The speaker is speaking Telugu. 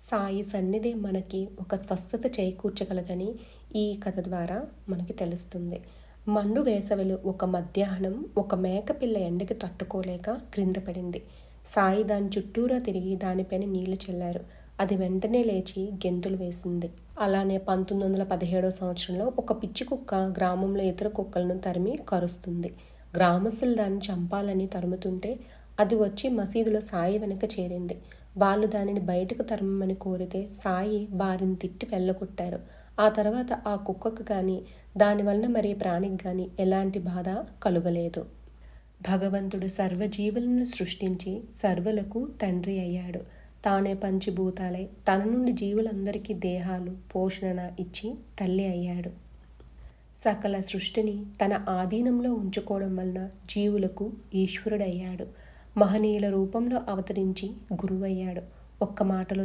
సాయి సన్నిధి మనకి ఒక స్వస్థత చేకూర్చగలదని ఈ కథ ద్వారా మనకి తెలుస్తుంది. మండు వేసవిలో ఒక మధ్యాహ్నం ఒక మేకపిల్ల ఎండకి తట్టుకోలేక క్రింద పడింది. సాయి దాని చుట్టూరా తిరిగి దానిపైన నీళ్లు చల్లారు. అది వెంటనే లేచి గెంతులు వేసింది. అలానే 1917 సంవత్సరంలో ఒక పిచ్చి కుక్క గ్రామంలో ఇతర కుక్కలను తరిమి కరుస్తుంది. గ్రామస్తులు దాన్ని చంపాలని తరుముతుంటే అది వచ్చి మసీదులో సాయి వెనక చేరింది. వాళ్ళు దానిని బయటకు తరమని కోరితే సాయి వారిని తిట్టి వెళ్ళగొట్టారు. ఆ తర్వాత ఆ కుక్కకు కానీ దానివలన మరే ప్రాణికి కానీ ఎలాంటి బాధ కలుగలేదు. భగవంతుడు సర్వజీవులను సృష్టించి సర్వులకు తండ్రి అయ్యాడు. తానే పంచభూతాలై తన నుండి జీవులందరికీ దేహాలు పోషణ ఇచ్చి తల్లి అయ్యాడు. సకల సృష్టిని తన ఆధీనంలో ఉంచుకోవడం వలన జీవులకు ఈశ్వరుడయ్యాడు. మహనీయుల రూపంలో అవతరించి గురువయ్యాడు. ఒక్క మాటలో